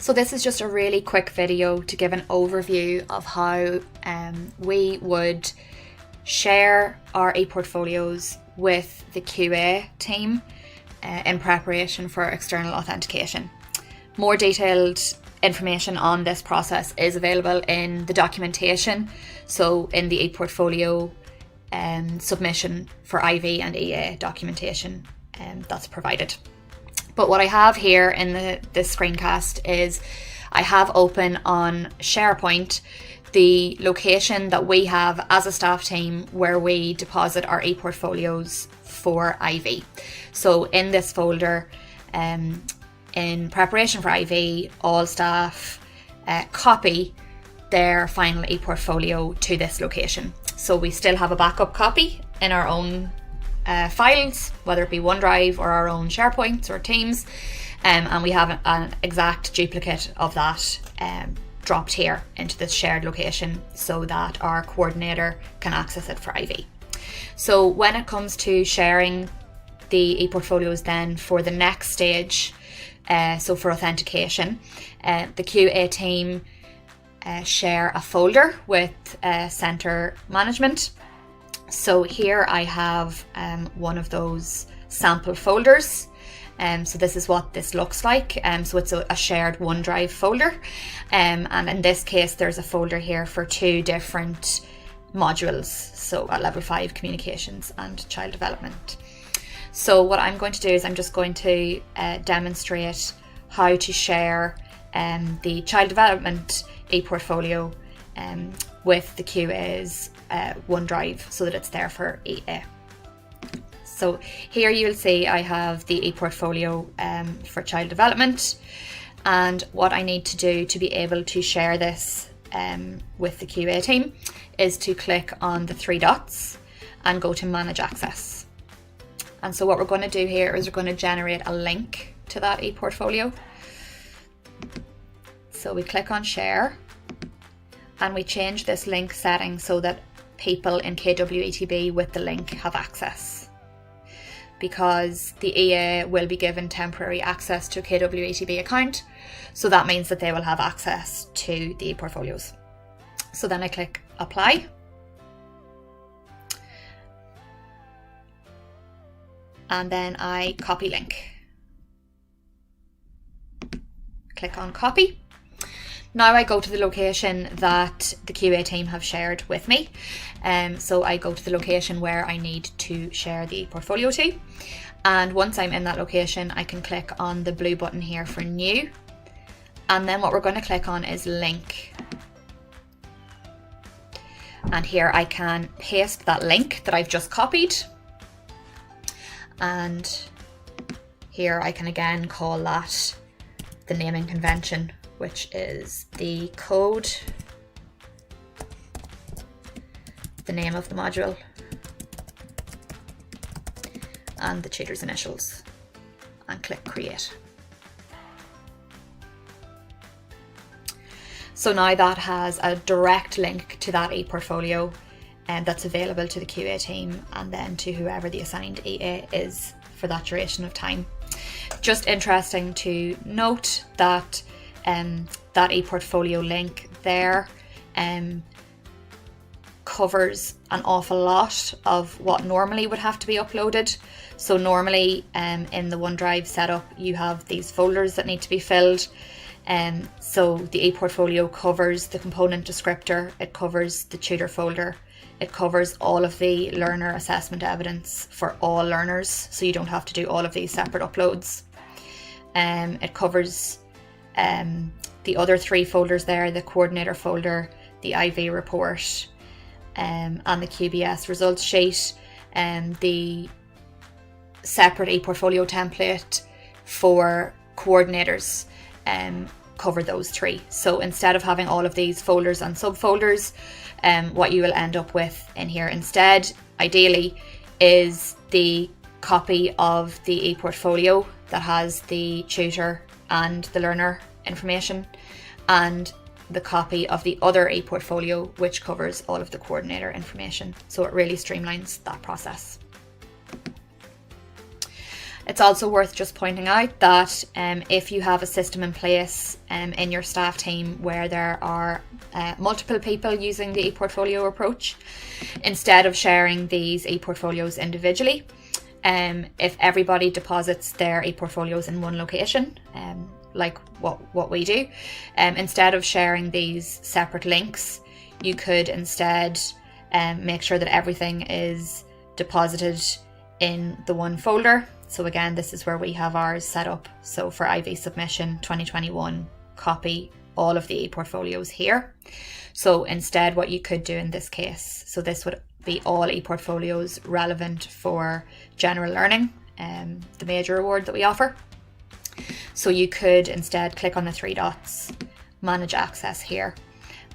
So this is just a really quick video to give an overview of how we would share our ePortfolios with the QA team in preparation for external authentication. More detailed information on this process is available in the documentation, so in the ePortfolio submission for IV and EA documentation that's provided. But what I have here in this screencast is I have open on SharePoint the location that we have as a staff team where we deposit our ePortfolios for IV. So in this folder, in preparation for IV, all staff copy their final ePortfolio to this location. So we still have a backup copy in our own files, whether it be OneDrive or our own SharePoints or Teams, and we have an exact duplicate of that dropped here into this shared location so that our coordinator can access it for IV. So when it comes to sharing the ePortfolios then for the next stage, so for authentication, the QA team share a folder with Centre Management. So here I have one of those sample folders. So this is what this looks like. So it's a shared OneDrive folder. And in this case, there's a folder here for two different modules. So at level 5, communications and child development. So what I'm going to do is I'm just going to demonstrate how to share the child development ePortfolio with the QA's OneDrive so that it's there for EA. So here you'll see I have the ePortfolio for child development, and what I need to do to be able to share this with the QA team is to click on the 3 dots and go to Manage Access. And so what we're going to do here is we're going to generate a link to that ePortfolio. So we click on Share and we change this link setting so that people in KWETB with the link have access, because the EA will be given temporary access to a KWETB account, so that means that they will have access to the ePortfolios. So then I click Apply, and then I copy link. Click on Copy. Now I go to the location that the QA team have shared with me. So I go to the location where I need to share the portfolio to. And once I'm in that location, I can click on the blue button here for New. And then what we're going to click on is Link. And here I can paste that link that I've just copied. And here I can again call that the naming convention, which is the code, the name of the module, and the tutor's initials, and click Create. So now that has a direct link to that ePortfolio, and that's available to the QA team and then to whoever the assigned EA is for that duration of time. Just interesting to note that that ePortfolio link there covers an awful lot of what normally would have to be uploaded. So normally in the OneDrive setup you have these folders that need to be filled. So the ePortfolio covers the component descriptor, it covers the tutor folder, it covers all of the learner assessment evidence for all learners, so you don't have to do all of these separate uploads. It covers the other 3 folders there, the coordinator folder, the IV report, and the QBS results sheet, and the separate ePortfolio template for coordinators cover those 3. So instead of having all of these folders and subfolders, what you will end up with in here instead, ideally, is the copy of the ePortfolio that has the tutor and the learner information, and the copy of the other ePortfolio which covers all of the coordinator information. So it really streamlines that process. It's also worth just pointing out that if you have a system in place in your staff team where there are multiple people using the ePortfolio approach, instead of sharing these ePortfolios individually, if everybody deposits their ePortfolios in one location, like what we do, instead of sharing these separate links, you could instead make sure that everything is deposited in the one folder. So again, this is where we have ours set up. So for IV submission 2021, copy all of the ePortfolios here. So instead what you could do in this case, so this would be all ePortfolios relevant for general learning, the major award that we offer. So you could instead click on the three dots, manage access here.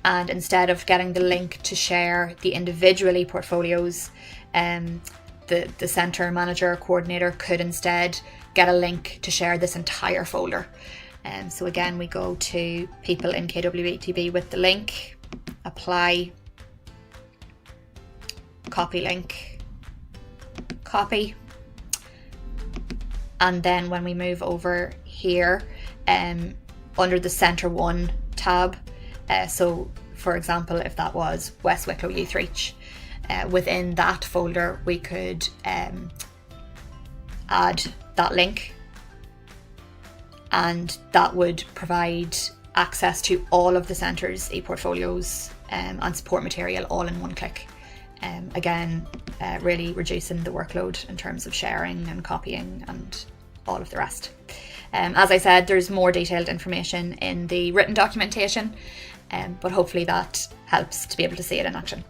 And instead of getting the link to share the individual ePortfolios, the centre manager or coordinator could instead get a link to share this entire folder. So again, we go to people in KWETB with the link, apply, copy link, copy. And then when we move over here, under the Centre 1 tab, so for example, if that was West Wicklow Youth Reach, within that folder we could add that link, and that would provide access to all of the centre's ePortfolios and support material all in one click. Again, really reducing the workload in terms of sharing and copying and all of the rest. As I said, there's more detailed information in the written documentation, but hopefully that helps to be able to see it in action.